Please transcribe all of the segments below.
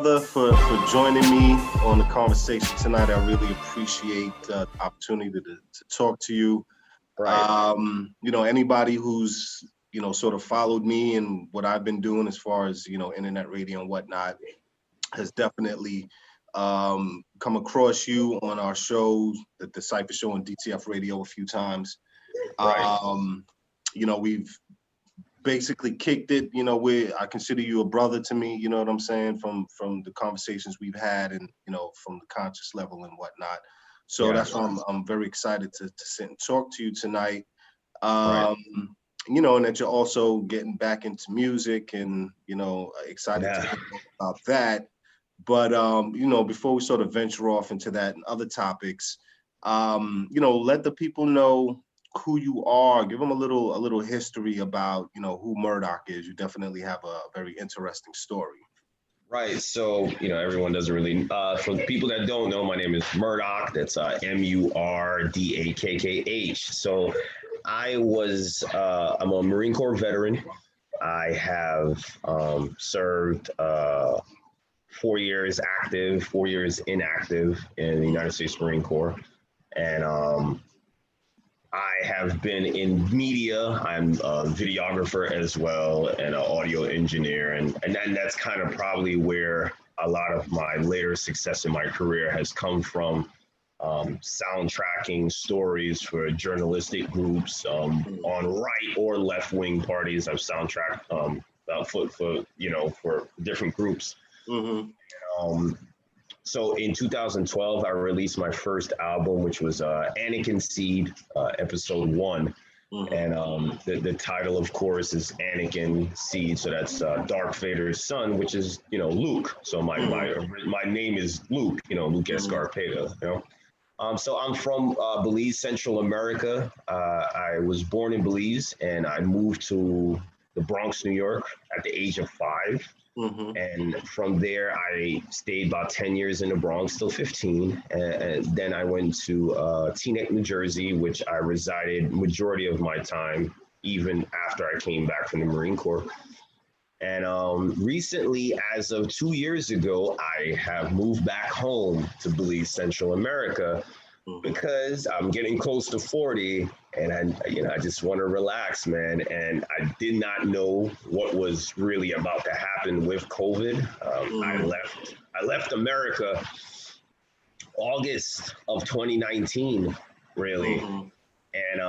brother, for joining me on the conversation tonight. I really appreciate the opportunity to talk to you. Right. Anybody who's, sort of followed me and what I've been doing as far as, internet radio and whatnot, has definitely come across you on our show, the Cypher Show on DTF Radio a few times. Right. We've basically kicked it. I consider you a brother to me, you know what I'm saying, from the conversations we've had and, from the conscious level and whatnot. So that's why I'm very excited to sit and talk to you tonight. Right. And that you're also getting back into music and, excited to hear about that. But, before we sort of venture off into that and other topics, let the people know who you are. Give them a little history about, who Murdakkh is. You definitely have a very interesting story. Right. So, everyone doesn't really, for people that don't know, my name is Murdakkh. That's Murdakkh. So I'm a Marine Corps veteran. I have served 4 years active, 4 years inactive in the United States Marine Corps. And I have been in media. I'm a videographer as well and an audio engineer. And then that's kind of probably where a lot of my later success in my career has come from. Soundtracking stories for journalistic groups on right or left wing parties. I've soundtracked for different groups. Mm-hmm. So in 2012, I released my first album, which was Anakin Seed, episode 1. Mm-hmm. And the title, of course, is Anakin Seed. So that's Darth Vader's son, which is, Luke. So my name is Luke, Luke Escarpeta, So I'm from Belize, Central America. I was born in Belize and I moved to the Bronx, New York at the age of 5. Mm-hmm. And from there, I stayed about 10 years in the Bronx, still 15. And then I went to Teaneck, New Jersey, which I resided majority of my time, even after I came back from the Marine Corps. And recently, as of 2 years ago, I have moved back home to Belize, Central America, because I'm getting close to 40 and I just want to relax, man. And I did not know what was really about to happen with COVID. I left America August of 2019, really. And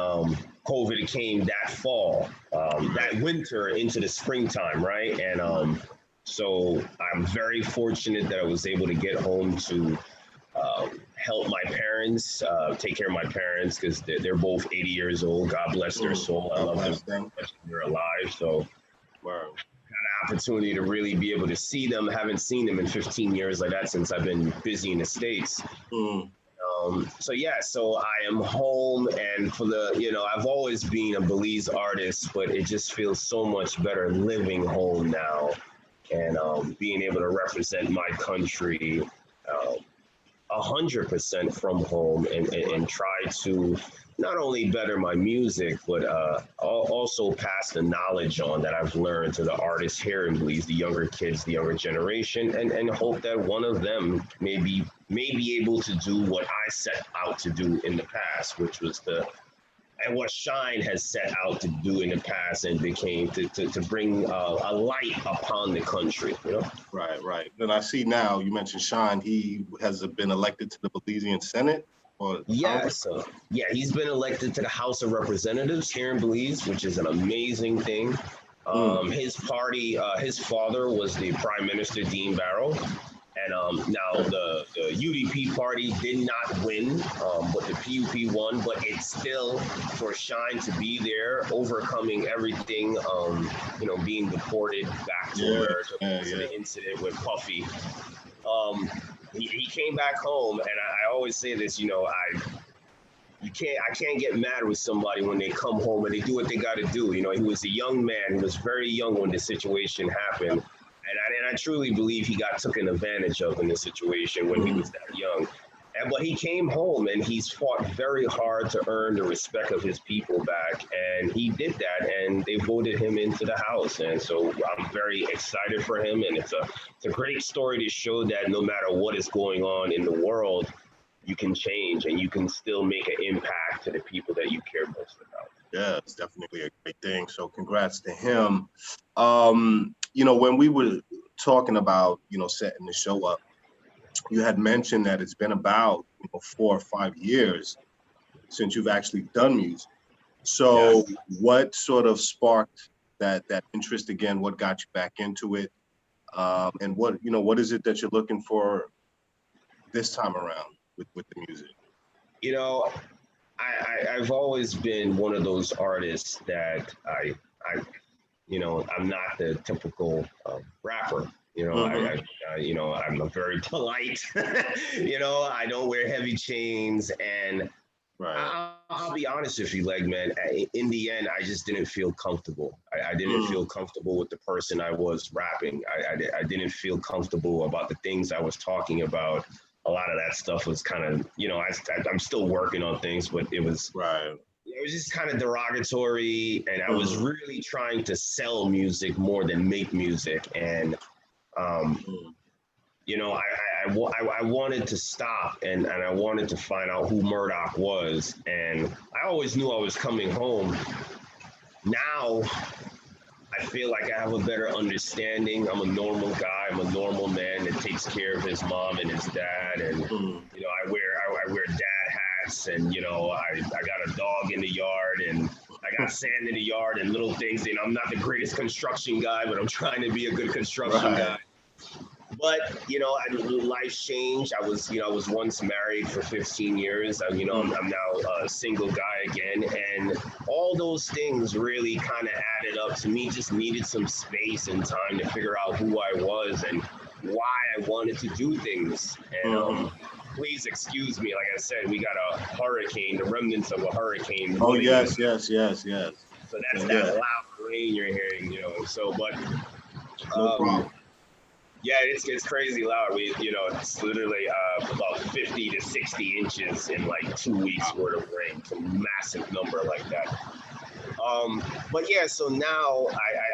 COVID came that fall, that winter into the springtime, right? And so I'm very fortunate that I was able to get home to help my parents, take care of my parents, because they're both 80 years old. God bless their soul. I love them. They're alive. So got an opportunity to really be able to see them. Haven't seen them in 15 years like that since I've been busy in the States. So I am home, and for I've always been a Belize artist, but it just feels so much better living home now and being able to represent my country 100% from home and try to not only better my music, but also pass the knowledge on that I've learned to the artists here in Belize, the younger kids, the younger generation, and hope that one of them may be able to do what I set out to do in the past, which was and what Shine has set out to do in the past and became to bring a light upon the country, Right. And I see now, you mentioned Shine, he has been elected to the Belizean Senate? He's been elected to the House of Representatives here in Belize, which is an amazing thing. His party, his father was the Prime Minister, Dean Barrow. And now the UDP party did not win, but the PUP won. But it's still for Shine to be there, overcoming everything, being deported back to America because of the incident with Puffy. He came back home, and I always say this, I can't get mad with somebody when they come home and they do what they got to do. He was a young man. He was very young when the situation happened. And I truly believe he got taken advantage of in this situation when he was that young. but he came home and he's fought very hard to earn the respect of his people back, and he did that, and they voted him into the House, and so I'm very excited for him, and it's a great story to show that no matter what is going on in the world, you can change and you can still make an impact to the people that you care most about. Yeah, it's definitely a great thing. So congrats to him. When we were talking about, setting the show up, you had mentioned that it's been about 4 or 5 years since you've actually done music. So yes. What sort of sparked that interest again? What got you back into it? And what is it that you're looking for this time around with the music? I've always been one of those artists that I'm not the typical rapper. I'm a very polite. I don't wear heavy chains, and right. I'll be honest with you, man. In the end, I just didn't feel comfortable. I didn't feel comfortable with the person I was rapping. I didn't feel comfortable about the things I was talking about. A lot of that stuff was kind of, I'm still working on things, but it was right. It was just kind of derogatory, and I was really trying to sell music more than make music, and I wanted to stop, and I wanted to find out who Murdakkh was, and I always knew I was coming home. Now I feel like I have a better understanding. I'm a normal guy. I'm a normal man that takes care of his mom and his dad, and I wear dad hats, and I got a dog in the yard, and I got sand in the yard and little things. I'm not the greatest construction guy, but I'm trying to be a good construction guy. But life's changed. I was once married for 15 years. I'm now a single guy again, and all those things really kind of added up to me. Just needed some space and time to figure out who I was and why I wanted to do things. And please excuse me. Like I said, we got a hurricane, the remnants of a hurricane. Oh yes. So that's that loud rain you're hearing. But no problem. Yeah, it's crazy loud. It's literally about 50 to 60 inches in like 2 weeks worth of rain. It's a massive number like that. But yeah, so now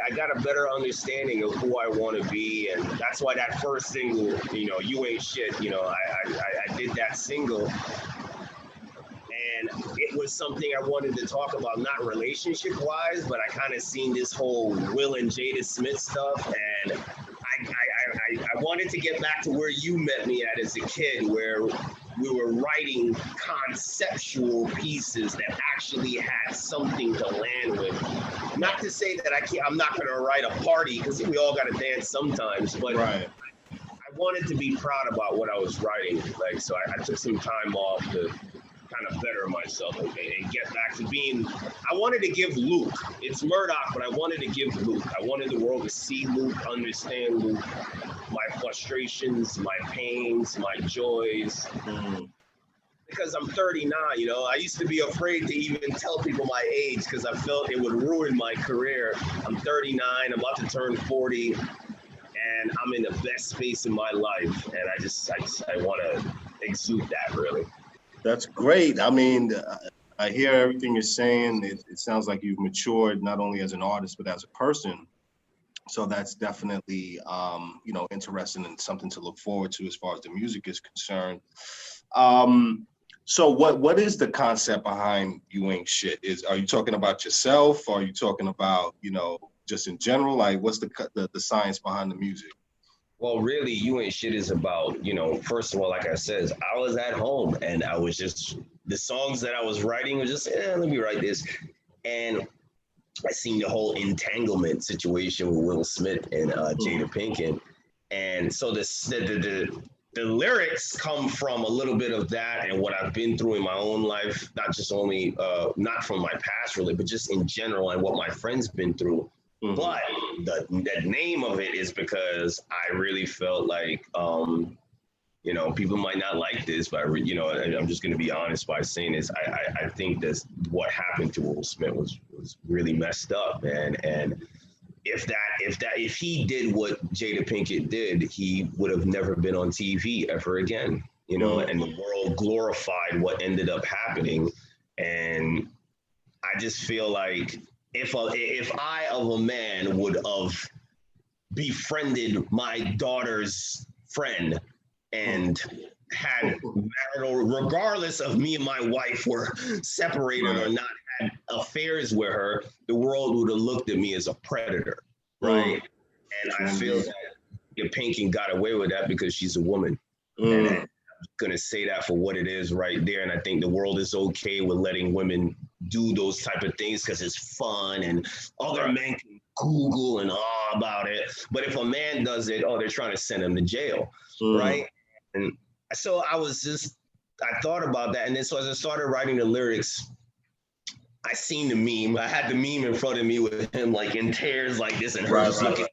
I got a better understanding of who I want to be, and that's why that first single, You Ain't Shit, I did that single, and it was something I wanted to talk about, not relationship-wise, but I kind of seen this whole Will and Jada Smith stuff, and I wanted to get back to where you met me at as a kid, where we were writing conceptual pieces that actually had something to land with. Not to say that I'm not going to write a party, because we all got to dance sometimes, but right. I wanted to be proud about what I was writing. So I took some time off to kind of better myself and get back to being. I wanted to give Luke. It's Murdakkh, but I wanted to give Luke. I wanted the world to see Luke, understand Luke, my frustrations, my pains, my joys. Because I'm 39, I used to be afraid to even tell people my age because I felt it would ruin my career. I'm 39, I'm about to turn 40, and I'm in the best space in my life, and I want to exude that, really. That's great. I mean, I hear everything you're saying. It sounds like you've matured not only as an artist, but as a person. So that's definitely, interesting and something to look forward to as far as the music is concerned. So what is the concept behind You Ain't Shit? Are you talking about yourself? Or are you talking about, just in general? Like, what's the science behind the music? Well, really, You Ain't Shit is about, first of all, like I said, I was at home and I was just, the songs that I was writing was just, let me write this. And I seen the whole entanglement situation with Will Smith and Jada Pinkett. And so the lyrics come from a little bit of that and what I've been through in my own life, not just only, not from my past really, but just in general and what my friends been through. But the name of it is because I really felt like, people might not like this, but I'm just going to be honest by saying this. I think that what happened to Will Smith was really messed up, and if he did what Jada Pinkett did, he would have never been on TV ever again. you know, and the world glorified what ended up happening. And I just feel like if I of a man would have befriended my daughter's friend and had marital, regardless of me and my wife were separated or not, had affairs with her, the world would have looked at me as a predator, right? And I feel that your Pinky got away with that because she's a woman. And I'm gonna say that for what it is right there. And I think the world is okay with letting women do those type of things because it's fun and other men can Google and all about it. But if a man does it, they're trying to send him to jail, right? And so I thought about that. And then so as I started writing the lyrics, I seen the meme. I had the meme in front of me with him like in tears like this and her just looking.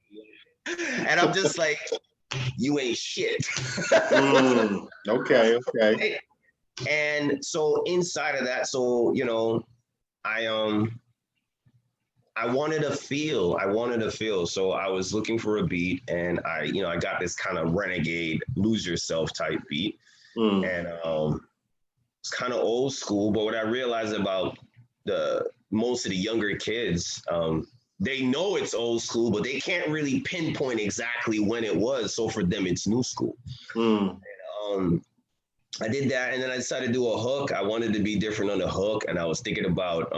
And I'm just like, you ain't shit. Okay. And so inside of that, so you know, I wanted to feel. So I was looking for a beat, and I got this kind of renegade, lose yourself type beat, and it's kind of old school. But what I realized about most of the younger kids, they know it's old school, but they can't really pinpoint exactly when it was. So for them, it's new school. And, I did that, and then I decided to do a hook. I wanted to be different on the hook, and I was thinking about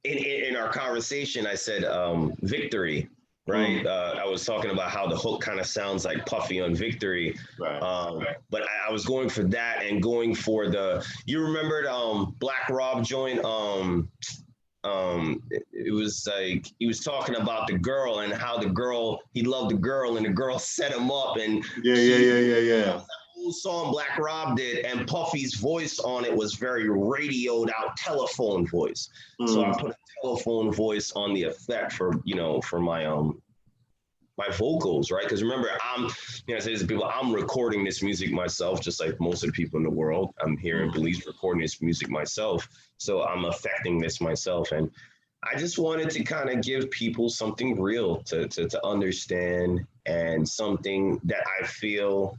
in our conversation, I said victory, right? I was talking about how the hook kind of sounds like Puffy on Victory, right? But I was going for that and going for you remembered Black Rob joint. It was like he was talking about the girl and how he loved the girl and the girl set him up and yeah. Whole song Black Rob did, and Puffy's voice on it was very radioed out telephone voice. So I put a telephone voice on the effect for my my vocals, right? Because remember, I say this to people, I'm recording this music myself, just like most of the people in the world. I'm here in Belize recording this music myself, so I'm affecting this myself, and I just wanted to kind of give people something real to understand and something that I feel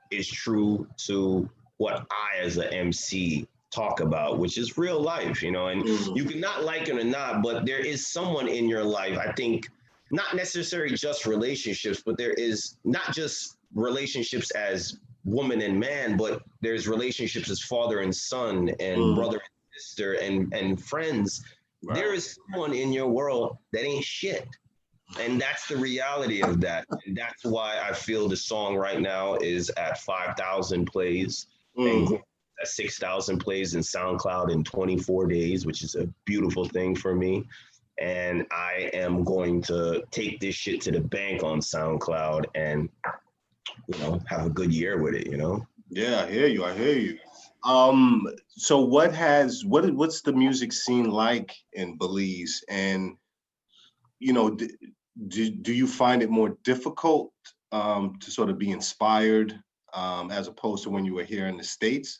is true to what I as an MC talk about, which is real life, and you can not like it or not, but there is someone in your life, I think, not necessarily just relationships, but there is not just relationships as woman and man, but there's relationships as father and son and brother and sister and friends. Right. There is someone in your world that ain't shit. And that's the reality of that. And that's why I feel the song right now is at 5,000 plays and at 6,000 plays in SoundCloud in 24 days, which is a beautiful thing for me. And I am going to take this shit to the bank on SoundCloud and, have a good year with it, Yeah, I hear you. So what's the music scene like in Belize? And, do you find it more difficult to sort of be inspired as opposed to when you were here in the States?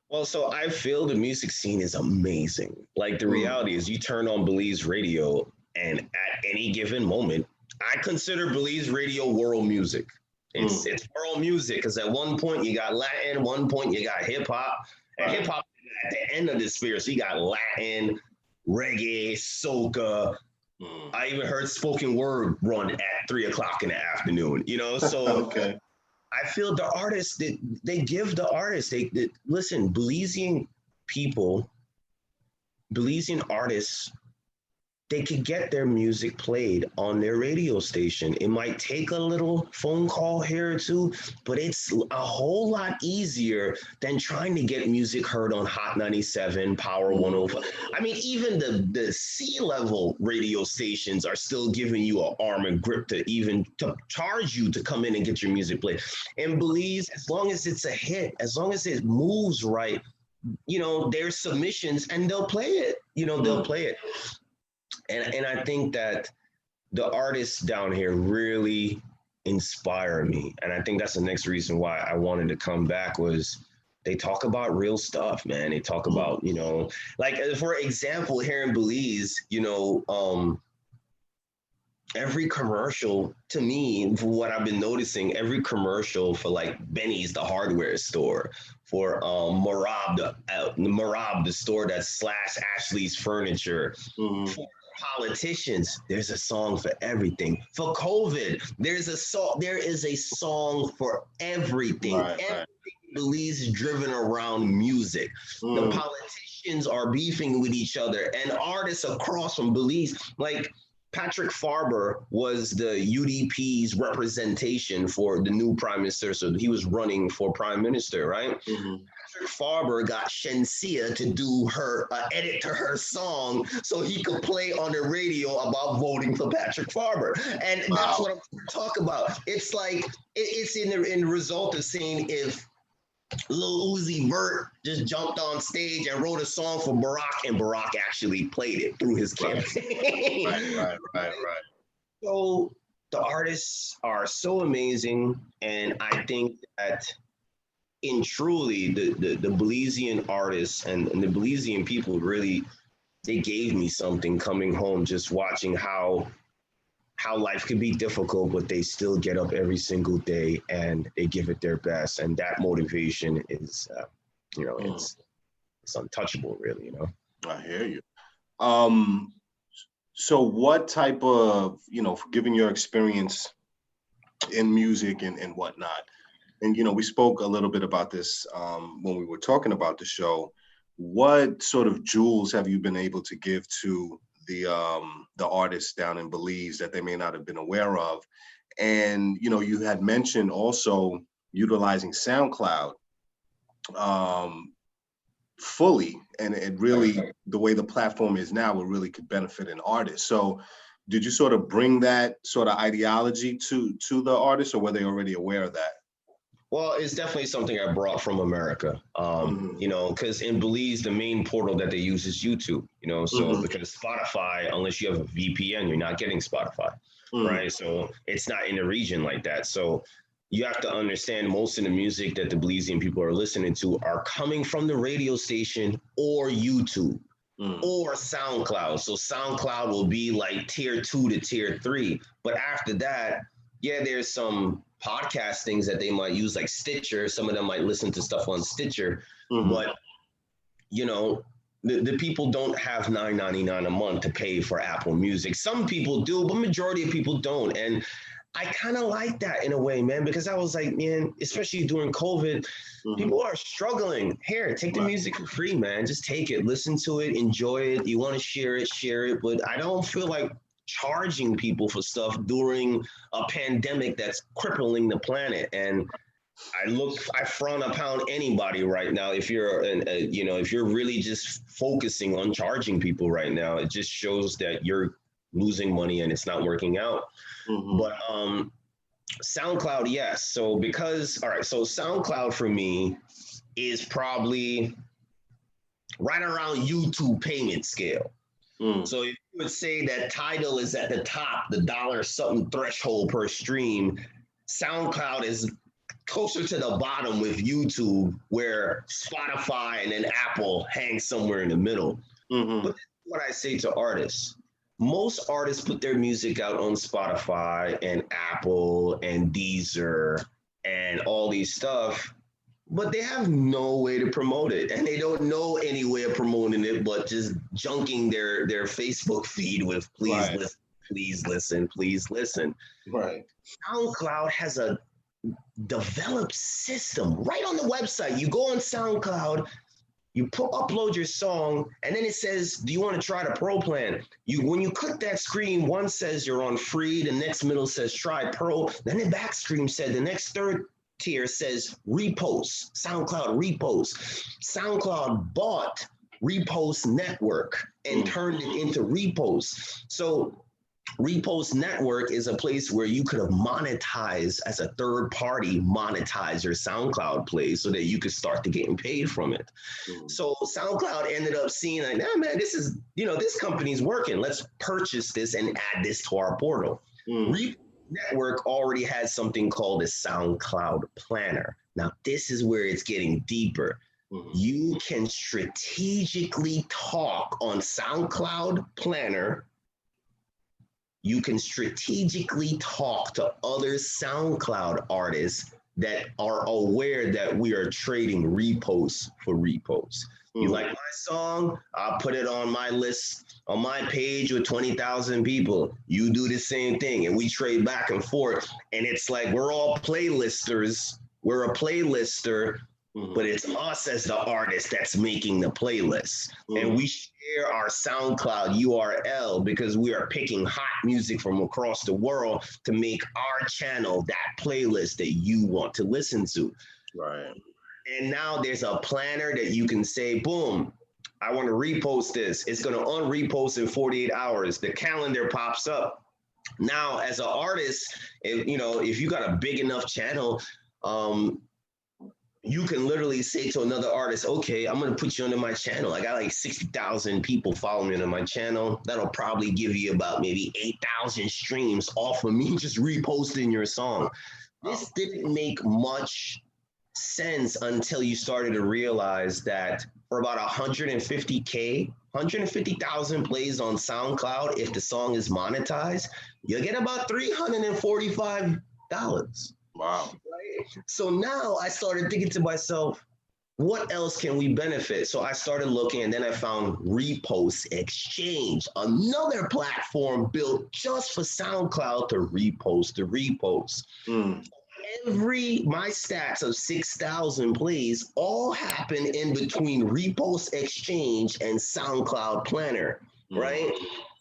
Well, so I feel the music scene is amazing. Like the reality is you turn on Belize radio and at any given moment, I consider Belize radio world music. It's world music because at one point you got Latin, one point you got hip hop, and hip hop at the end of the sphere. So you got Latin, reggae, soca. I even heard spoken word run at 3:00 in the afternoon, so okay. I feel the artists, they give the artists, they listen, Belizean artists, they could get their music played on their radio station. It might take a little phone call here or two, but it's a whole lot easier than trying to get music heard on Hot 97, Power 105. I mean, even the C-level radio stations are still giving you an arm and grip to charge you to come in and get your music played. In Belize, as long as it's a hit, as long as it moves right, there's submissions and they'll play it. They'll play it. And I think that the artists down here really inspire me. And I think that's the next reason why I wanted to come back was they talk about real stuff, man. They talk about, like, for example, here in Belize, every commercial, to me, for what I've been noticing, every commercial for like Benny's, the hardware store, for Marab, the store that slash Ashley's Furniture, Mm-hmm. for politicians, there's a song for everything. For COVID, there's a song. There is a song for everything. Right, Everything right. Belize is driven around music. The Mm. politicians are beefing with each other, and artists across from Belize, like Patrick Farber was the UDP's representation for the new prime minister. So he was running for prime minister, right? Mm-hmm. Patrick Farber got Shensia to do her edit to her song so he could play on the radio about voting for Patrick Farber. And that's Wow. what I'm talking about. It's like it's in the result of saying if Lil Uzi Vert just jumped on stage and wrote a song for Barack, and Barack actually played it through his campaign. Right. So the artists are so amazing, and I think that in truly the Belizean artists and the Belizean people really, they gave me something coming home, just watching how life can be difficult, but they still get up every single day and they give it their best. And that motivation is, Mm. it's untouchable, really, I hear you. Um, so what type of, given your experience in music and whatnot, and we spoke a little bit about this when we were talking about the show. What sort of jewels have you been able to give to the artists down in Belize that they may not have been aware of? And you had mentioned also utilizing SoundCloud um, fully, and it really, the way the platform is now, it really could benefit an artist. So did you sort of bring that sort of ideology to the artists, or were they already aware of that? Well, it's definitely something I brought from America. Mm-hmm. Because in Belize, the main portal that they use is YouTube. So Mm-hmm. because Spotify, unless you have a VPN, you're not getting Spotify, Mm-hmm. right? So it's not in the region like that. So you have to understand most of the music that the Belizean people are listening to are coming from the radio station or YouTube Mm-hmm. or SoundCloud. So SoundCloud will be like tier 2 to tier 3. But after that, yeah, there's some podcast things that they might use, like Stitcher. Some of them might listen to stuff on Stitcher. Mm-hmm. But, you know, the people don't have $9.99 a month to pay for Apple Music. Some people do, but majority of people don't. And I kind of like that in a way, man, because I was like, man, especially during COVID, Mm-hmm. people are struggling. Here, take the Right. music for free, man. Just take it, listen to it, enjoy it. You want to share it, share it. But I don't feel like charging people for stuff during a pandemic that's crippling the planet. And I frown upon anybody right now. If you're, if you're really just focusing on charging people right now, it just shows that you're losing money and it's not working out. Mm-hmm. But SoundCloud, yes. So all right, so SoundCloud for me is probably right around YouTube payment scale. Mm-hmm. So if you would say that Tidal is at the top, the dollar something threshold per stream, SoundCloud is closer to the bottom with YouTube, where Spotify and then Apple hang somewhere in the middle. Mm-hmm. But what I say to artists, most artists put their music out on Spotify and Apple and Deezer and all these stuff, but they have no way to promote it, and they don't know any way of promoting it but just junking their Facebook feed with please Right. listen, please listen, please listen. Right. SoundCloud has a developed system right on the website. You go on SoundCloud, you upload your song, and then it says, do you want to try the pro plan? When you click that screen, one says you're on free, the next middle says try pro, then the back screen said the next third tier says repost, SoundCloud repost. SoundCloud bought Repost Network and turned it into Repost. So Repost Network is a place where you could have monetized as a third party, monetize your SoundCloud plays so that you could start to getting paid from it. Mm-hmm. So SoundCloud ended up seeing like, nah, man, this is, this company's working. Let's purchase this and add this to our portal. Mm-hmm. Repost Network already has something called a SoundCloud Planner. Now, this is where it's getting deeper. Mm-hmm. You can strategically talk on SoundCloud Planner you can strategically talk to other SoundCloud artists that are aware that we are trading reposts for reposts. You like my song? I'll put it on my list, on my page with 20,000 people. You do the same thing, and we trade back and forth. And it's like we're all playlisters. We're a playlister, but it's us as the artist that's making the playlist. And we share our SoundCloud URL because we are picking hot music from across the world to make our channel that playlist that you want to listen to. Right. And now there's a planner that you can say, boom, I want to repost this. It's going to unrepost in 48 hours. The calendar pops up. Now, as an artist, if you got a big enough channel, you can literally say to another artist, okay, I'm going to put you under my channel. I got like 60,000 people following me on my channel. That'll probably give you about maybe 8,000 streams off of me just reposting your song. This didn't make much sense until you started to realize that for about 150,000 plays on SoundCloud, if the song is monetized, you get about $345. Wow. Right? So now I started thinking to myself, what else can we benefit? So I started looking, and then I found Repost Exchange, another platform built just for SoundCloud to repost the reposts. My stats of 6,000 plays all happen in between Repost Exchange and SoundCloud Planner, right?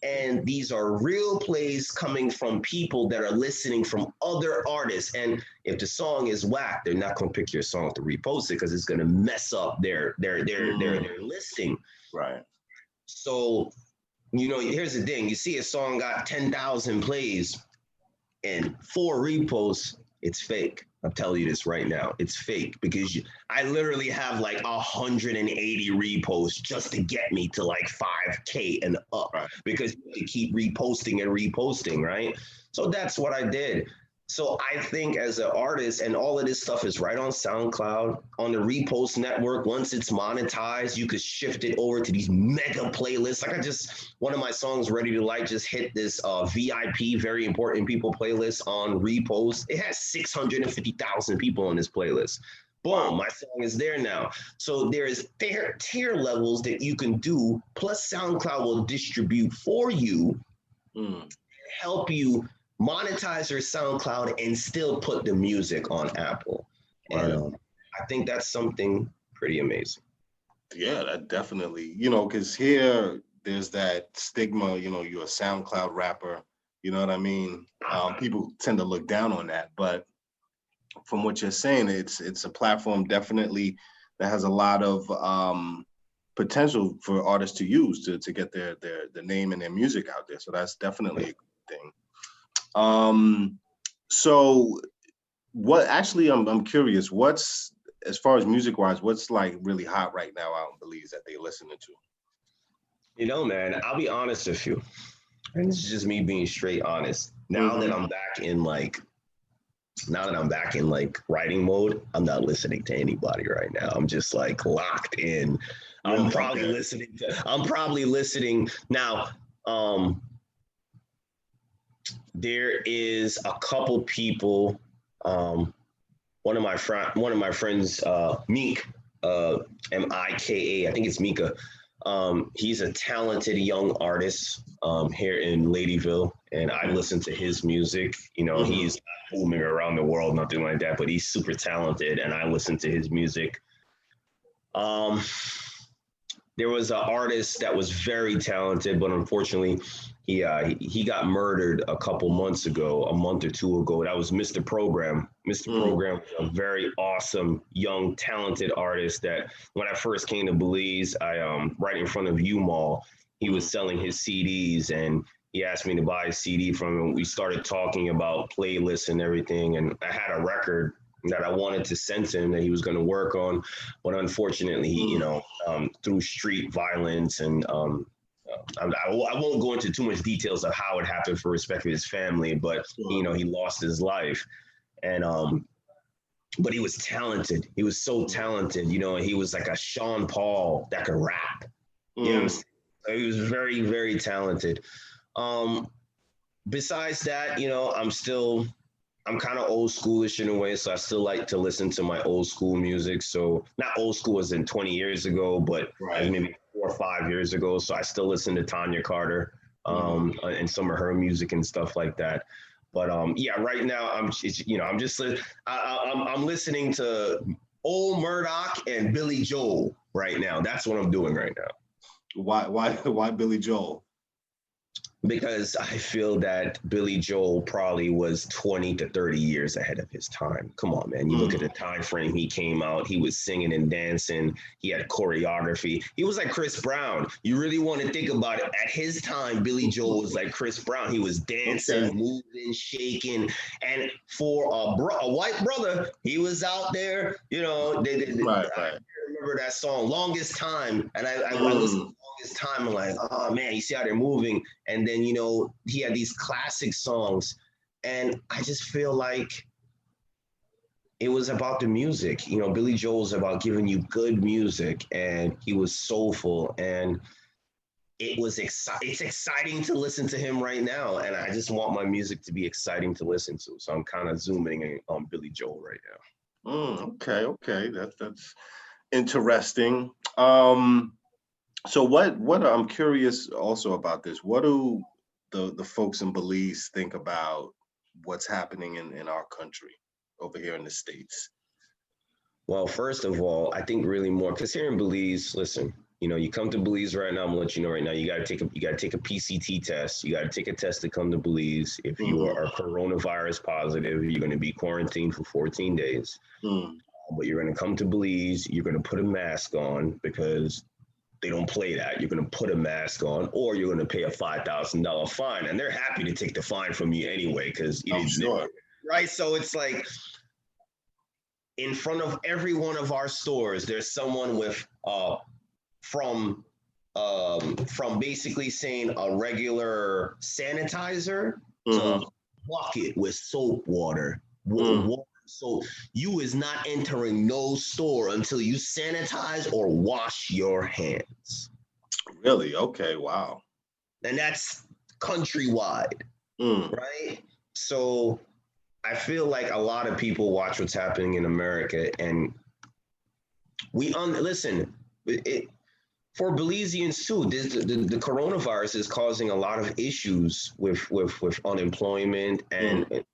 And these are real plays coming from people that are listening from other artists. And if the song is whack, they're not going to pick your song to repost it because it's going to mess up their listing. Right. So, here's the thing. You see a song got 10,000 plays and 4 reposts, it's fake. I'm telling you this right now. It's fake because I literally have like 180 reposts just to get me to like 5K and up, right? Because you keep reposting and reposting, right? So that's what I did. So I think as an artist, and all of this stuff is right on SoundCloud, on the Repost network. Once it's monetized, you could shift it over to these mega playlists. Like one of my songs, Ready to Light, just hit this VIP, Very Important People playlist on Repost. It has 650,000 people on this playlist. Boom, my song is there now. So there is tier levels that you can do, plus SoundCloud will distribute for you, help you monetize your SoundCloud and still put the music on Apple. Right. And I think that's something pretty amazing. Yeah, that definitely, because here there's that stigma, you're a SoundCloud rapper, you know what I mean? People tend to look down on that, but from what you're saying, it's a platform definitely that has a lot of potential for artists to use to get their name and their music out there. So that's definitely a good thing. So what actually, I'm curious, what's, as far as music wise, what's like really hot right now out in Belize that they're listening to? Man, I'll be honest with you. And this is just me being straight honest. Now that I'm back in writing mode, I'm not listening to anybody right now. I'm just like locked in. I'm probably listening now. There is a couple people. One of my friends, Meek, M-I-K-A, I think it's Mika. He's a talented young artist here in Ladyville, and I listen to his music. He's not booming around the world, nothing like that, but he's super talented, and I listen to his music. There was an artist that was very talented, but unfortunately, he got murdered a month or 2 ago. That was Mr. Program. Program was a very awesome, young, talented artist that when I first came to Belize, I right in front of U-Mall, he was selling his CDs, and he asked me to buy a CD from him. We started talking about playlists and everything, and I had a record that I wanted to send to him that he was going to work on, but unfortunately, through street violence and I won't go into too much details of how it happened for respect of his family, but he lost his life, and but he was talented. He was so talented, he was like a Sean Paul that could rap. He was very, very talented. besides that, I'm kind of old schoolish in a way, so I still like to listen to my old school music. So not old school as in 20 years ago, but as Right. maybe 4 or 5 years ago. So I still listen to Tanya Carter, and some of her music and stuff like that. But yeah, right now I'm listening to old Murdakkh and Billy Joel right now. That's what I'm doing right now. Why Billy Joel? Because I feel that Billy Joel probably was 20 to 30 years ahead of his time. Come on, man. You look at the time frame he came out, he was singing and dancing, he had choreography. He was like Chris Brown. You really want to think about it. At his time, Billy Joel was like Chris Brown. He was dancing, Okay. moving, shaking. And for a white brother, he was out there, Right, I right. remember that song, Longest Time. And I listened Mm, to Longest Time. I'm like, oh man, you see how they're moving. And then, he had these classic songs. And I just feel like it was about the music. Billy Joel's about giving you good music, and he was soulful. And it's exciting to listen to him right now. And I just want my music to be exciting to listen to. So I'm kind of zooming in on Billy Joel right now. okay, okay. That's interesting. So what I'm curious also about this. What do the folks in Belize think about what's happening in our country over here in the States? Well, first of all, I think really more because here in Belize, listen, you come to Belize right now. I'm gonna let you know right now. You gotta take a PCT test. You gotta take a test to come to Belize. If you Mm, are coronavirus positive, you're gonna be quarantined for 14 days. mm, But you're gonna come to Belize. You're gonna put a mask on because they don't play that. You're gonna put a mask on, or you're gonna pay a $5,000 fine, and they're happy to take the fine from you anyway because I'm sure. right. So it's like in front of every one of our stores, there's someone with from from basically saying a regular sanitizer to a Hmm. bucket with soap water. Mm, So you is not entering no store until you sanitize or wash your hands, really? Okay. Wow. and that's countrywide, Mm, right? So I feel like a lot of people watch what's happening in America, and listen. It, for Belizeans too, the coronavirus is causing a lot of issues with unemployment mm, and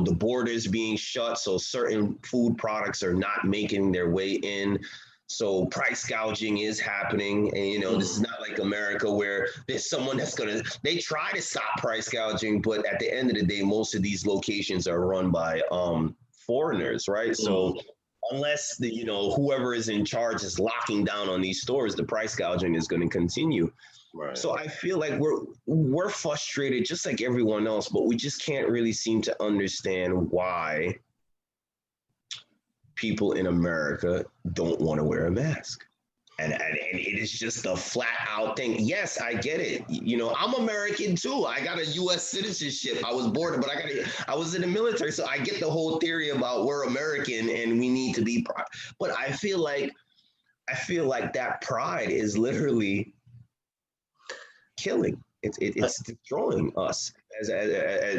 the borders being shut, so certain food products are not making their way in. So price gouging is happening, and this is mm, not like America where there's someone that's gonna. They try to stop price gouging, but at the end of the day, most of these locations are run by foreigners, right? mm. So unless whoever is in charge is locking down on these stores, the price gouging is going to continue. Right. So I feel like we're frustrated just like everyone else, but we just can't really seem to understand why people in America don't want to wear a mask. And it is just a flat out thing. Yes, I get it. I'm American too. I got a U.S. citizenship. I was born, but I was in the military, so I get the whole theory about we're American and we need to be proud. But I feel like that pride is literally killing. It's destroying us as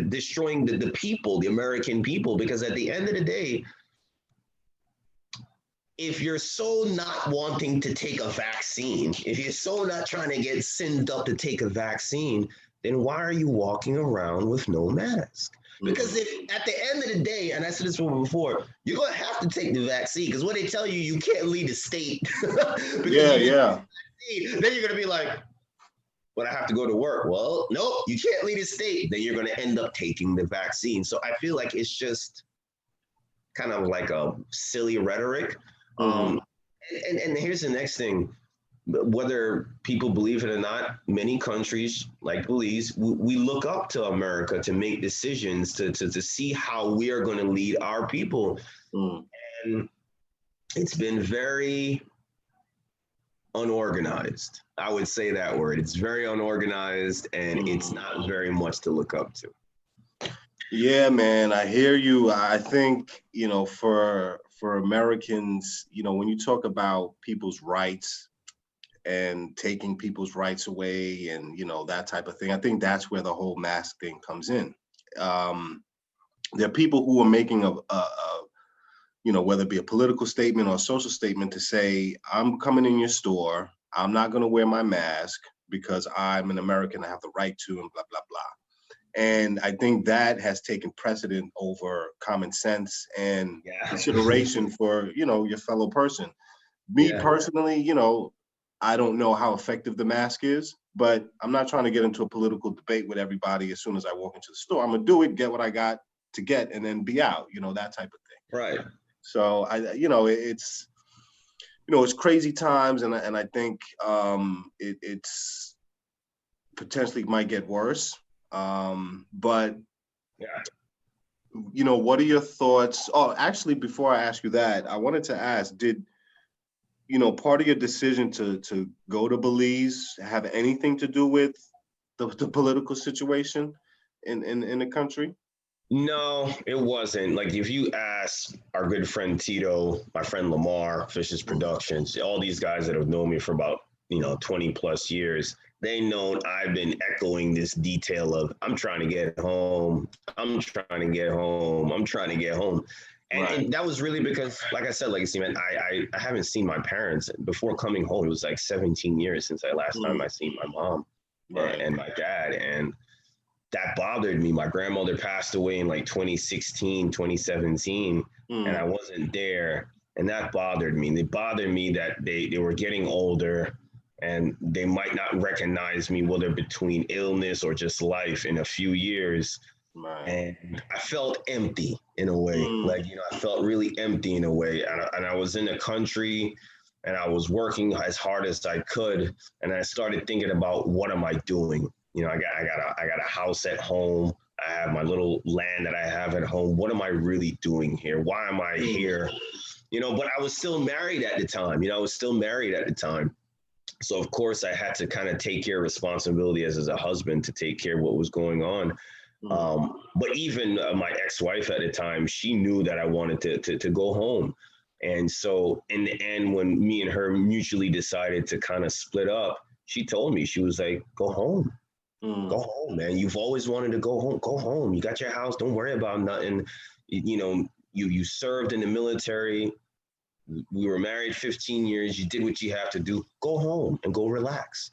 destroying the people, the American people, because at the end of the day, if you're so not wanting to take a vaccine, if you're so not trying to get signed up to take a vaccine, then why are you walking around with no mask? Because Mm. if at the end of the day, and I said this before, you're gonna have to take the vaccine because when they tell you you can't leave the state because Yeah, you didn't yeah. take the vaccine, then you're gonna be like, but I have to go to work. Well, nope, you can't leave the state. Then you're gonna end up taking the vaccine. So I feel like it's just kind of like a silly rhetoric. Mm, Um, and here's the next thing. Whether people believe it or not, many countries like Belize, we look up to America to make decisions to see how we are going to lead our people. mm. And it's been very unorganized. I would say that word. It's very unorganized and it's Mm. not very much to look up to. Yeah, man, I hear you. I think, for Americans, when you talk about people's rights and taking people's rights away and, that type of thing. I think that's where the whole mask thing comes in. There are people who are making whether it be a political statement or a social statement to say, I'm coming in your store, I'm not going to wear my mask because I'm an American, I have the right to, and blah, blah, blah. And I think that has taken precedent over common sense and consideration for, your fellow person. Me personally, I don't know how effective the mask is, but I'm not trying to get into a political debate with everybody as soon as I walk into the store. I'm going to do it, get what I got to get, and then be out, that type of thing. Right. So it's crazy times, and I think it's potentially might get worse. But what are your thoughts? Oh, actually, before I ask you that, I wanted to ask: did part of your decision to go to Belize have anything to do with the political situation in the country? No, it wasn't. Like, if you ask our good friend Tito, my friend Lamar, Fish's Productions, all these guys that have known me for about 20 plus years, they know I've been echoing this detail of I'm trying to get home, I'm trying to get home, I'm trying to get home. And that was really because, like I said, Legacy, man, I haven't seen my parents before coming home. It was like 17 years since last time I seen my mom and my dad. And that bothered me. My grandmother passed away in like 2016, 2017, and I wasn't there. And that bothered me. It bothered me that they were getting older and they might not recognize me, whether between illness or just life in a few years. And I felt empty in a way. Like, I felt really empty in a way. And I was in the country and I was working as hard as I could. And I started thinking about, what am I doing? I got a house at home. I have my little land that I have at home. What am I really doing here? Why am I here? But I was still married at the time. So of course I had to kind of take care of responsibility as a husband to take care of what was going on. But even my ex-wife at the time, she knew that I wanted to go home. And so in the end, when me and her mutually decided to kind of split up, she told me, she was like, go home. Go home, man. You've always wanted to go home. Go home. You got your house. Don't worry about nothing. You served in the military. We were married 15 years. You did what you have to do. Go home and go relax.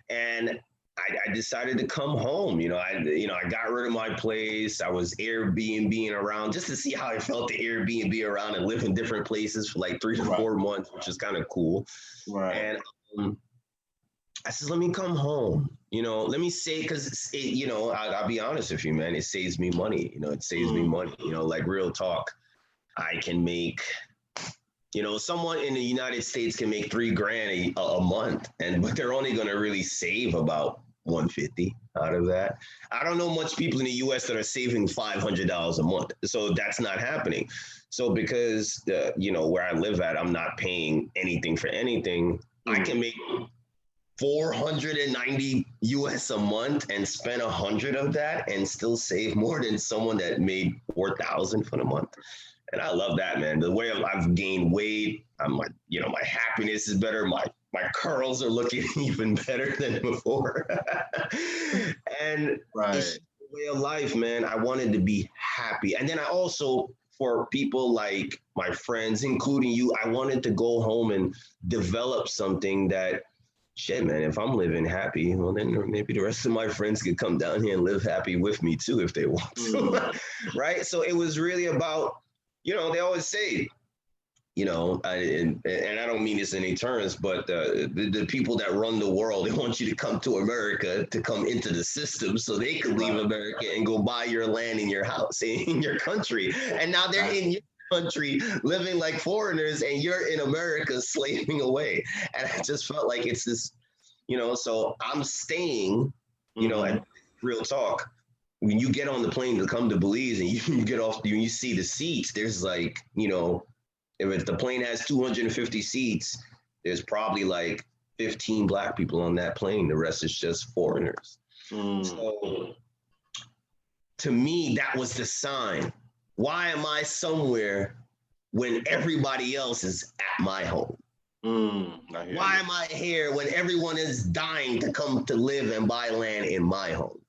And I decided to come home. I got rid of my place. I was Airbnb around just to see how I felt to Airbnb around and live in different places for like 3 to 4 months, which is kind of cool. And I said, let me come home. Let me say, because I'll be honest with you, man. It saves me money. It saves me money. Like, real talk. I can make. Someone in the United States can make $3,000 a month, but they're only going to really save about $150 out of that. I don't know much people in the U.S. that are saving $500 a month, so that's not happening. So because where I live at, I'm not paying anything for anything. I can make $490 US a month and spend 100 of that and still save more than someone that made 4,000 for the month. And I love that, man. The way I've gained weight, my happiness is better. My curls are looking even better than before. And it's the way of life, man. I wanted to be happy. And then I also, for people like my friends, including you, I wanted to go home and develop something that, shit, man, if I'm living happy, well, then maybe the rest of my friends could come down here and live happy with me too if they want to. Right? So it was really about, they always say, and I don't mean this in any terms, but the people that run the world, they want you to come to America to come into the system so they could leave America and go buy your land in your house, in your country. And now they're in your country living like foreigners and you're in America slaving away. And I just felt like it's this, so I'm staying, and real talk. When you get on the plane to come to Belize and you get off, you see the seats, there's like, if the plane has 250 seats, there's probably like 15 Black people on that plane. The rest is just foreigners. So to me, that was the sign. Why am I somewhere when everybody else is at my home? I hear Why you. am I here when everyone is dying to come to live and buy land in my home?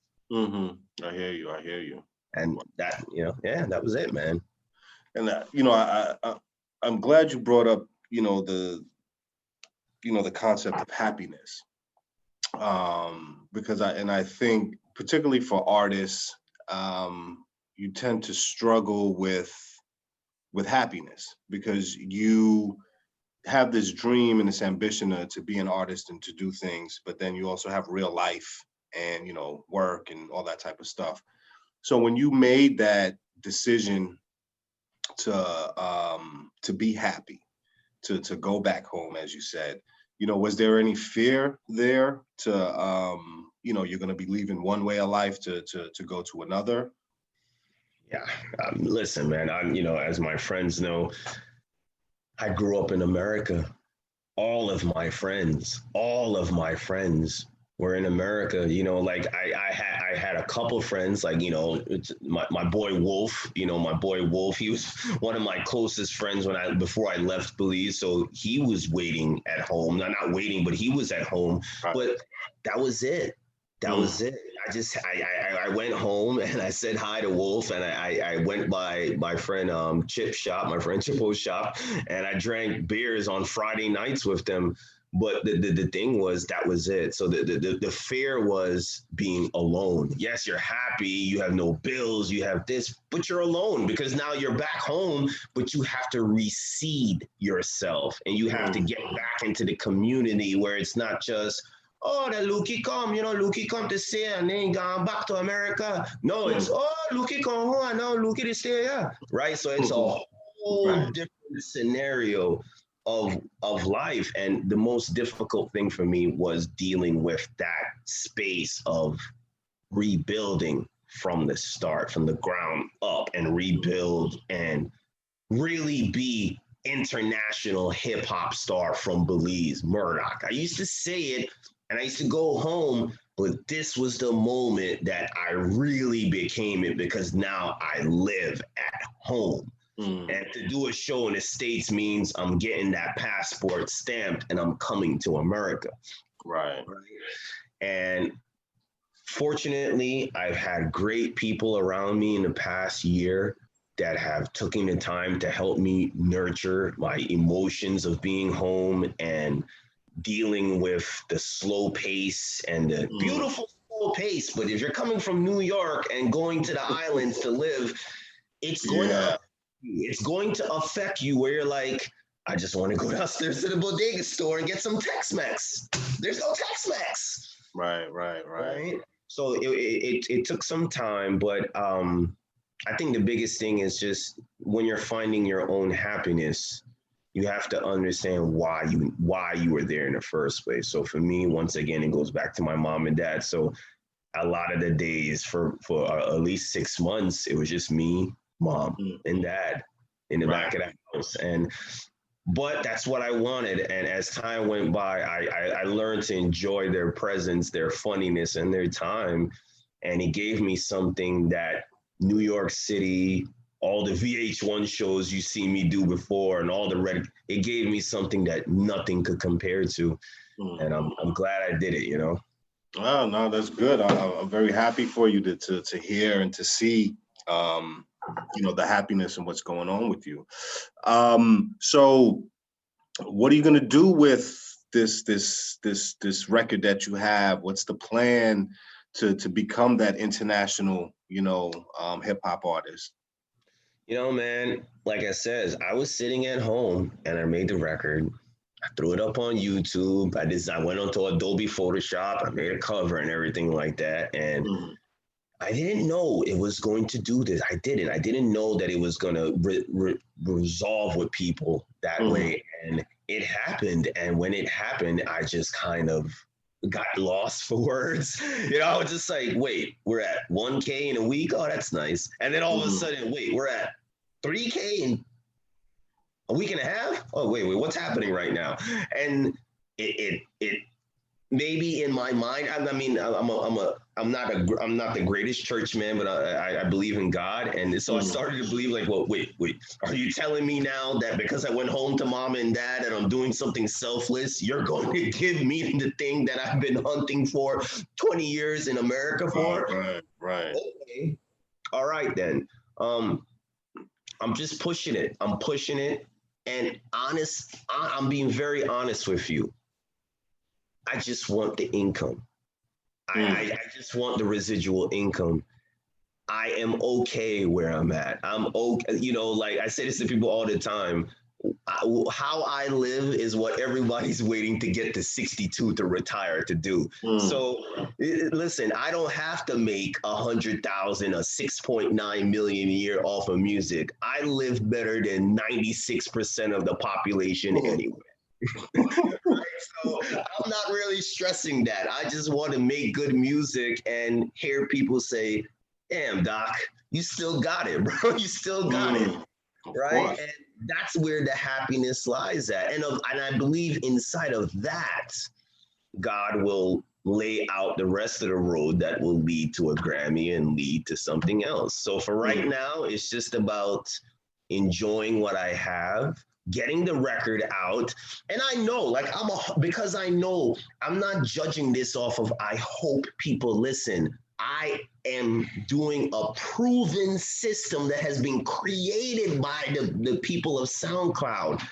I hear you. I hear you. And that, yeah, that was it, man. And I'm glad you brought up, the concept of happiness, because I think particularly for artists, you tend to struggle with happiness because you have this dream and this ambition to be an artist and to do things, but then you also have real life and work and all that type of stuff. So when you made that decision to be happy, to go back home, as you said, was there any fear there to you're going to be leaving one way of life to go to another? Yeah. Listen, man, as my friends know, I grew up in America. All of my friends were in America. Like I had a couple friends, like my boy Wolf. My boy Wolf. He was one of my closest friends before I left Belize. So he was waiting at home. Not waiting, but he was at home. Right. But that was it. That was it. I went home and I said hi to Wolf, and I went by my friend Chip's shop, my friend Chippo's shop, and I drank beers on Friday nights with them. But the thing was, that was it. So the fear was being alone. Yes, you're happy, you have no bills, you have this, but you're alone because now you're back home, but you have to reseed yourself and you have to get back into the community where it's not just, oh, the Lukey come, Lukey come to stay and then gone back to America. No, it's, oh, Lukey come home and now Lukey to stay here. Right? So it's a whole Right. different scenario of life. And the most difficult thing for me was dealing with that space of rebuilding from the start, from the ground up, and rebuild and really be international hip hop star from Belize, Murdakkh. I used to say it and I used to go home, but this was the moment that I really became it because now I live at home. And to do a show in the States means I'm getting that passport stamped and I'm coming to America. Right. And fortunately, I've had great people around me in the past year that have taken the time to help me nurture my emotions of being home and dealing with the slow pace and the beautiful slow pace. But if you're coming from New York and going to the islands to live, it's going to it's going to affect you where you're like, I just want to go downstairs to the bodega store and get some Tex-Mex. There's no Tex-Mex. Right. So it took some time, but I think the biggest thing is just when you're finding your own happiness, you have to understand why you were there in the first place. So for me, once again, it goes back to my mom and dad. So a lot of the days for at least 6 months, it was just me, mom, and dad in the back of the house. But that's what I wanted. And as time went by, I learned to enjoy their presence, their funniness, and their time. And it gave me something that New York City, all the VH1 shows you see me do before, and all it gave me something that nothing could compare to. And I'm glad I did it, Oh, no, that's good. I'm very happy for you to hear and to see, the happiness and what's going on with you. So what are you going to do with this record that you have? What's the plan to become that international, hip hop artist? Man, like I said, I was sitting at home and I made the record. I threw it up on YouTube. I went onto Adobe Photoshop. I made a cover and everything like that. And I didn't know it was going to do this. I didn't. I didn't know that it was going to resolve with people that way. And it happened. And when it happened, I just kind of got lost for words. I was just like, wait, we're at 1K in a week. Oh, that's nice. And then all of a sudden, wait, we're at 3K in a week and a half. Oh, wait, what's happening right now? And it maybe in my mind, I mean, I'm not the greatest church man, but I believe in God, and so I started to believe like, well, wait, are you telling me now that because I went home to mom and dad and I'm doing something selfless, you're going to give me the thing that I've been hunting for 20 years in America for? Right. Okay, all right then. I'm just pushing it. I'm pushing it, and I'm being very honest with you. I just want the income. I just want the residual income. I am okay where I'm at. I'm okay. You know, like I say this to people all the time. How I live is what everybody's waiting to get to 62 to retire to do. So listen, I don't have to make 100,000 or 6.9 million a year off of music. I live better than 96% of the population anyway. So I'm not really stressing that. I just want to make good music and hear people say, damn, Doc, you still got it, bro. You still got it. Right. And that's where the happiness lies at. And I believe inside of that, God will lay out the rest of the road that will lead to a Grammy and lead to something else. So for right now, it's just about enjoying what I have, getting the record out. And I know, like, because I know I'm not judging this off of, I hope people listen. I am doing a proven system that has been created by the people of SoundCloud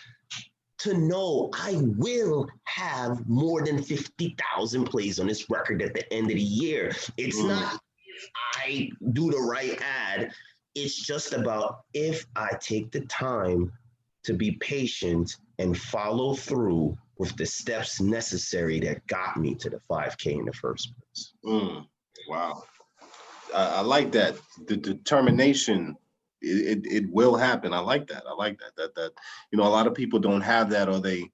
to know I will have more than 50,000 plays on this record at the end of the year. It's not if I do the right ad. It's just about if I take the time to be patient and follow through with the steps necessary that got me to the 5K in the first place. Wow. I like that. The determination, it will happen. I like that. I like that, you know, a lot of people don't have that, or they,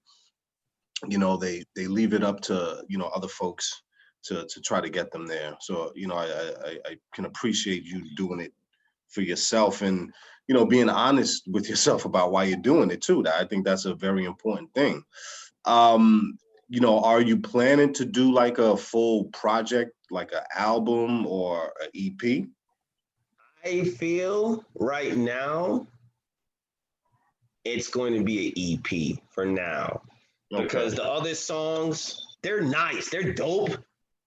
you know, they leave it up to, you know, other folks to try to get them there. So, you know, I can appreciate you doing it for yourself, and, you know, being honest with yourself about why you're doing it too. I think that's a very important thing. You know, are you planning to do like a full project, like an album or an EP? I feel right now it's going to be an EP for now, because the other songs, they're nice, they're dope,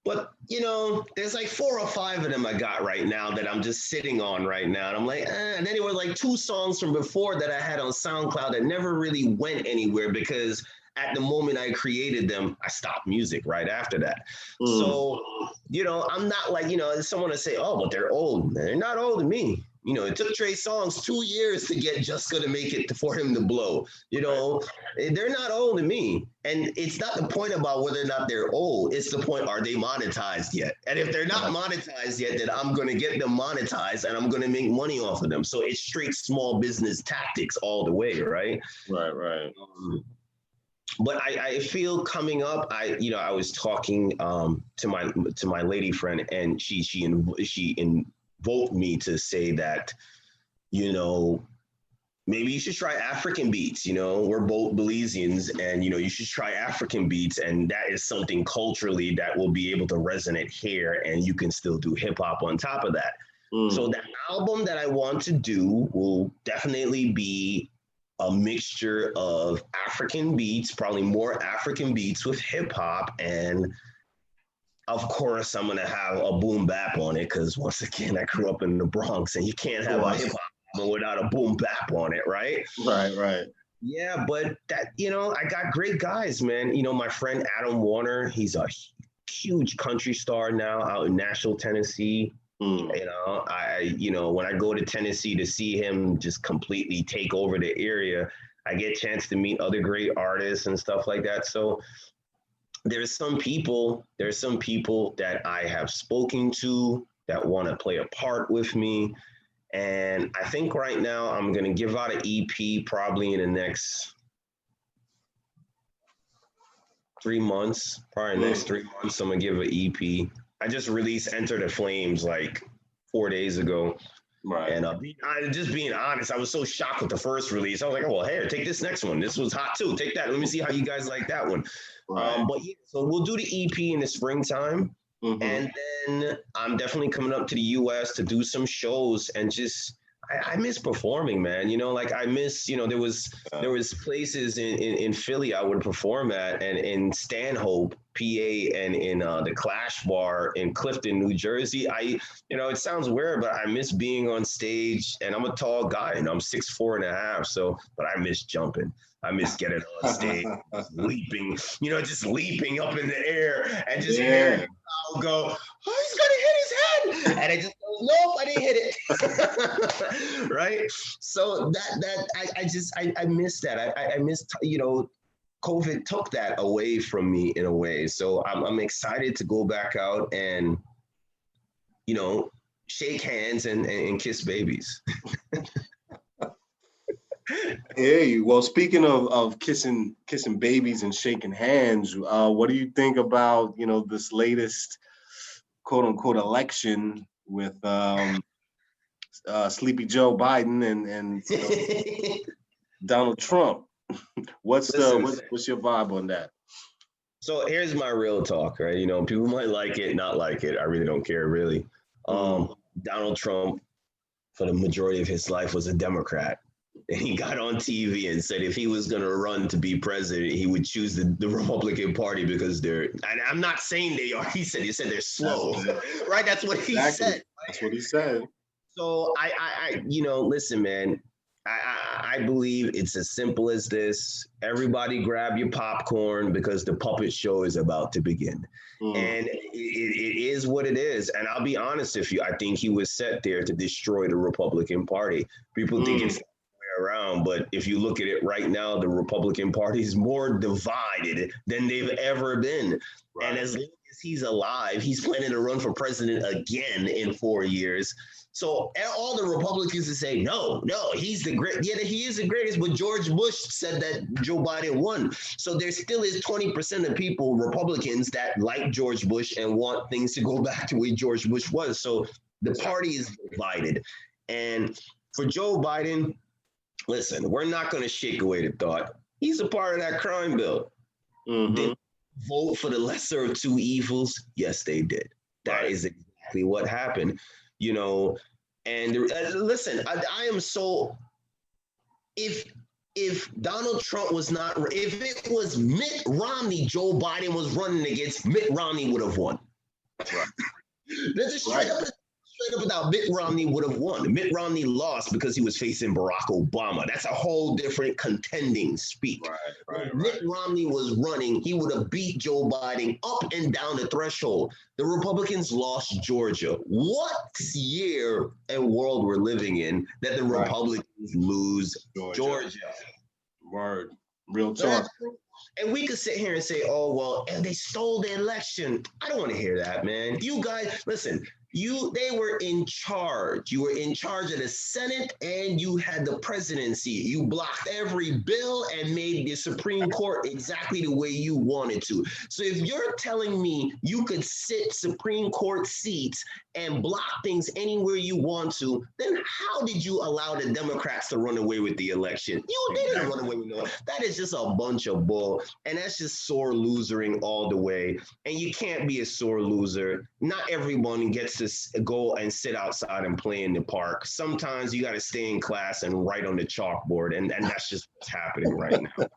but you know, there's like 4 or 5 of them I got right now that I'm just sitting on right now, and I'm like, and then there were like 2 songs from before that I had on SoundCloud that never really went anywhere because at the moment I created them, I stopped music right after that. So, you know, I'm not like, you know, someone to say, oh, but they're old. They're not old to me. You know, it took Trey Songz 2 years to get Just Gonna Make It for him to blow. You know, they're not old to me. And it's not the point about whether or not they're old. It's the point, are they monetized yet? And if they're not monetized yet, then I'm going to get them monetized and I'm going to make money off of them. So it's straight small business tactics all the way, right? Right. But I feel coming up, I was talking to my lady friend, and she invoked me to say that, you know, maybe you should try African beats. You know, we're both Belizeans, and, you know, you should try African beats. And that is something culturally that will be able to resonate here, and you can still do hip hop on top of that. So the album that I want to do will definitely be a mixture of African beats, probably more African beats with hip hop. And of course, I'm going to have a boom bap on it, because once again, I grew up in the Bronx, and you can't have a hip hop album without a boom bap on it, right? Right. Yeah, but that, you know, I got great guys, man. You know, my friend Adam Warner, he's a huge country star now out in Nashville, Tennessee. You know, when I go to Tennessee to see him just completely take over the area, I get a chance to meet other great artists and stuff like that. So there's some people that I have spoken to that want to play a part with me. And I think right now I'm going to give out an EP probably in the next 3 months, probably next 3 months, I'm going to give an EP. I just released Enter the Flames like 4 days ago. Right. And just being honest, I was so shocked with the first release. I was like, oh, well, here, take this next one. This was hot too. Take that. Let me see how you guys like that one. Right. But yeah, so we'll do the EP in the springtime. Mm-hmm. And then I'm definitely coming up to the US to do some shows and just I miss performing, man. You know, like I miss, you know, there was places in Philly I would perform at and in Stanhope, PA, and in the Clash Bar in Clifton, New Jersey. You know, it sounds weird, but I miss being on stage and I'm a tall guy and I'm 6'4.5". So, but I miss jumping. I miss getting on stage, leaping, you know, just leaping up in the air and just hearing I'll go, oh, he's gonna hit his head, and I just go, nope, I didn't hit it, right? So I miss that. I miss, you know, COVID took that away from me in a way. So I'm excited to go back out and, you know, shake hands and kiss babies. Hey, well, speaking of kissing babies and shaking hands, what do you think about, you know, this latest quote unquote election with Sleepy Joe Biden and you know, Donald Trump? What's your vibe on that? So here's my real talk, right? You know, people might like it, not like it. I really don't care, really. Donald Trump, for the majority of his life, was a Democrat. And he got on TV and said if he was going to run to be president, he would choose the Republican Party because they're, and I'm not saying they are, he said they're slow, right? That's what he said. That's what he said. So I you know, listen, man, I believe it's as simple as this. Everybody grab your popcorn because the puppet show is about to begin. And it is what it is. And I'll be honest with you, I think he was set there to destroy the Republican Party. People think it's around, but if you look at it right now, the Republican Party is more divided than they've ever been. Right. And as long as he's alive, he's planning to run for president again in 4 years. So all the Republicans that say, no, he's the great. Yeah, he is the greatest, but George Bush said that Joe Biden won. So there still is 20% of people, Republicans, that like George Bush and want things to go back to where George Bush was. So the party is divided. And for Joe Biden, listen, we're not going to shake away the thought. He's a part of that crime bill. Did they vote for the lesser of two evils? Yes, they did. That is exactly what happened. You know, and listen, I am so, if Donald Trump was not, if it was Mitt Romney Joe Biden was running against, Mitt Romney would have won. Right. This is straight up without Mitt Romney would have won. Mitt Romney lost because he was facing Barack Obama. That's a whole different contending speech. Right. Mitt Romney was running, he would have beat Joe Biden up and down the threshold. The Republicans lost Georgia. What year and world we're living in that the Republicans lose Georgia? Word. Real talk. And we could sit here and say, oh, well, and they stole the election. I don't want to hear that, man. You guys, listen, they were in charge. You were in charge of the Senate and you had the presidency. You blocked every bill and made the Supreme Court exactly the way you wanted to. So if you're telling me you could sit Supreme Court seats and block things anywhere you want to, then how did you allow the Democrats to run away with the election? They didn't run away with no. That is just a bunch of bull. And that's just sore losering all the way. And you can't be a sore loser. Not everyone gets to go and sit outside and play in the park. Sometimes you got to stay in class and write on the chalkboard. And that's just what's happening right now.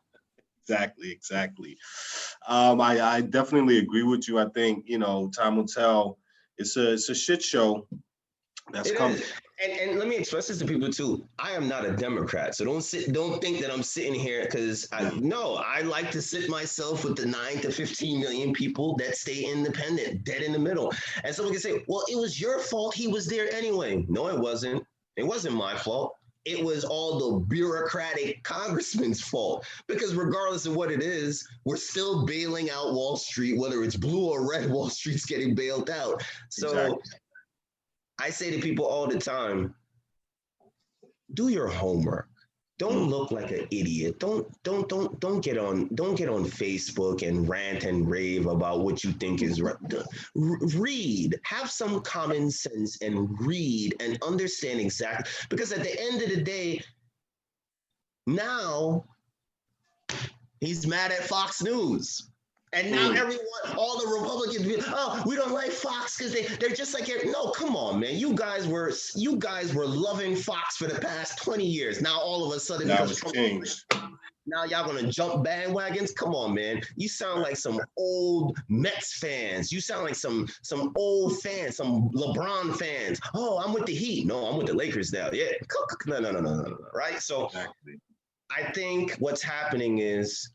Exactly. I definitely agree with you. I think, you know, time will tell. It's a shit show that's coming. And let me express this to people too. I am not a Democrat, so don't think that I'm sitting here because I like to sit myself with the 9 to 15 million people that stay independent, dead in the middle. And someone can say, well, it was your fault. He was there anyway. No, it wasn't. It wasn't my fault. It was all the bureaucratic congressman's fault because regardless of what it is, we're still bailing out Wall Street, whether it's blue or red, Wall Street's getting bailed out. So I say to people all the time, do your homework. don't look like an idiot. Don't get on Facebook and rant and rave about what you think is right. Read, have some common sense and read and understand exactly, because at the end of the day, now he's mad at Fox News. And now everyone, all the Republicans, oh, we don't like Fox because they're just like, no, come on, man. You guys were loving Fox for the past 20 years. Now all of a sudden, now it's changed. Now y'all gonna jump bandwagons? Come on, man. You sound like some old Mets fans. You sound like some old fans, some LeBron fans. Oh, I'm with the Heat. No, I'm with the Lakers now. Yeah. No. Right? So exactly. I think what's happening is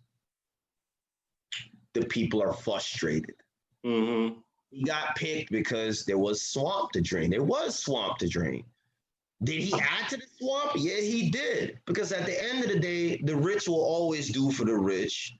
the people are frustrated. Mm-hmm. He got picked because there was swamp to drain. There was swamp to drain. Did he add to the swamp? Yeah, he did. Because at the end of the day, the rich will always do for the rich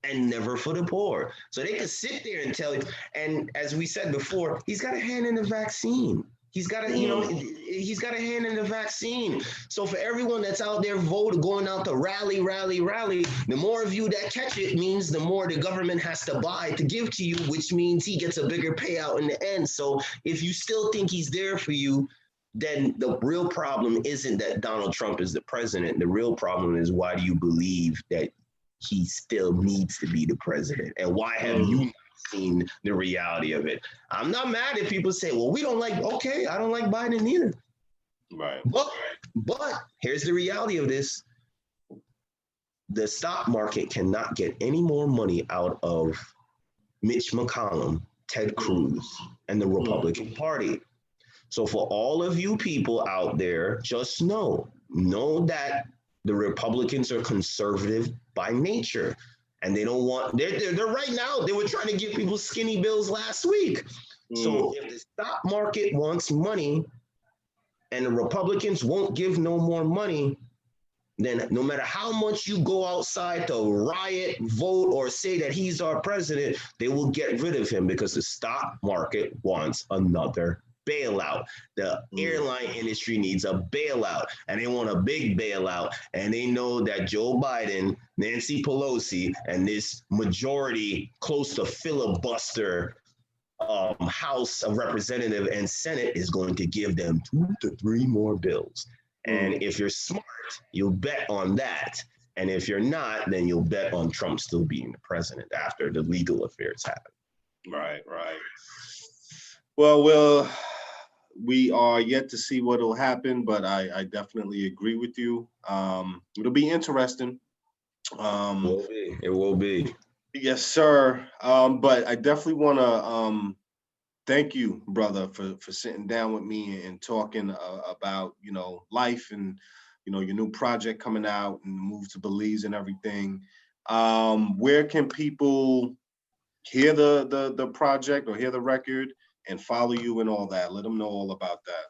and never for the poor. So they could sit there and tell you. And as we said before, he's got a hand in the vaccine. He's got a, he's got a hand in the vaccine. So for everyone that's out there going out to rally, the more of you that catch it means the more the government has to buy to give to you, which means he gets a bigger payout in the end. So if you still think he's there for you, then the real problem isn't that Donald Trump is the president. The real problem is, why do you believe that he still needs to be the president? And why have you not seen the reality of it? I'm not mad if people say, well, we don't like, okay, I don't like Biden either. Right. But here's the reality of this. The stock market cannot get any more money out of Mitch McConnell, Ted Cruz, and the Republican Party. So for all of you people out there, just know that the Republicans are conservative by nature, and they don't want, they're right now, they were trying to give people skinny bills last week. So if the stock market wants money and the Republicans won't give no more money, then no matter how much you go outside to riot, vote, or say that he's our president, they will get rid of him because the stock market wants another bailout. The airline industry needs a bailout, and they want a big bailout. And they know that Joe Biden, Nancy Pelosi, and this majority close to filibuster House of Representatives and Senate is going to give them 2 to 3 more bills. And if you're smart, you'll bet on that. And if you're not, then you'll bet on Trump still being the president after the legal affairs happen. Right. Well, we are yet to see what will happen, but I definitely agree with you. It'll be interesting. It will be. Yes, sir. But I definitely want to thank you, brother, for sitting down with me and talking about, life and, your new project coming out and the move to Belize and everything. Where can people hear the project or hear the record and follow you and all that? Let them know all about that.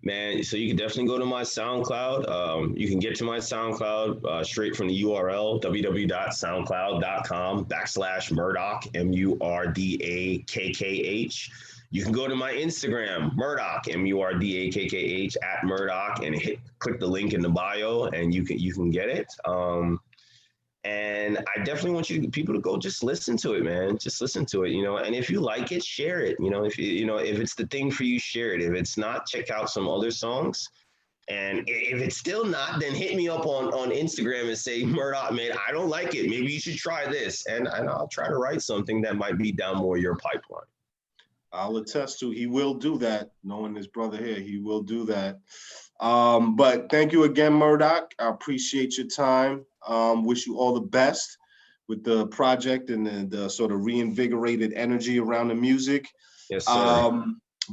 Man, so you can definitely go to my SoundCloud. You can get to my SoundCloud straight from the URL, www.soundcloud.com/Murdakkh, Murdakkh. You can go to my Instagram, Murdakkh, Murdakkh, at Murdakkh, and click the link in the bio, and you can get it. And I definitely want people to go just listen to it, man. Just listen to it, and if you like it, share it. If it's the thing for you, share it. If it's not, check out some other songs. And if it's still not, then hit me up on Instagram and say, Murdakkh, man, I don't like it. Maybe you should try this. And I'll try to write something that might be down more your pipeline. I'll attest to, he will do that. Knowing his brother here, he will do that. But thank you again, Murdakkh. I appreciate your time. Wish you all the best with the project and the sort of reinvigorated energy around the music. Yes, sir.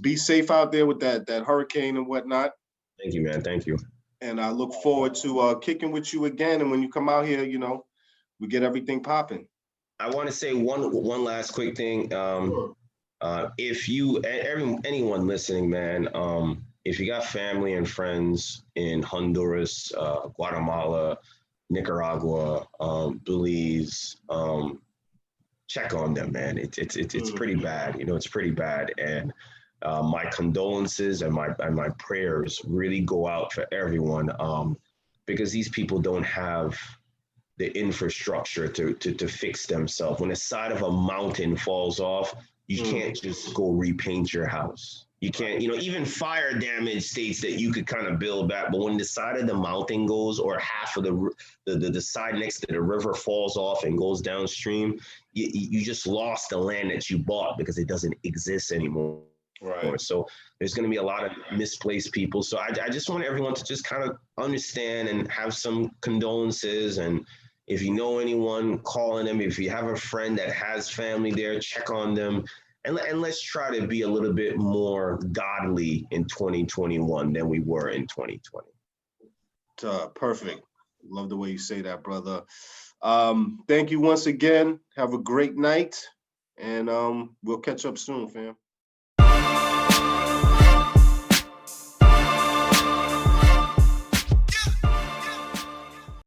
Be safe out there with that hurricane and whatnot. Thank you, man. Thank you. And I look forward to kicking with you again. And when you come out here, we get everything popping. I want to say one last quick thing. If anyone listening, man, if you got family and friends in Honduras, Guatemala, Nicaragua, Belize, check on them, man. It's pretty bad. It's pretty bad. And my condolences and my prayers really go out for everyone. because these people don't have the infrastructure to fix themselves. When the side of a mountain falls off, you can't just go repaint your house. You can't, you know, even fire damage states that you could kind of build back, but when the side of the mountain goes, or half of the side next to the river falls off and goes downstream, you just lost the land that you bought because it doesn't exist anymore. Right. So there's going to be a lot of misplaced people. So I just want everyone to just kind of understand and have some condolences. And if you know anyone, calling them. If you have a friend that has family there, check on them. And let's try to be a little bit more godly in 2021 than we were in 2020. Perfect. Love the way you say that, brother. Thank you once again. Have a great night. And we'll catch up soon, fam.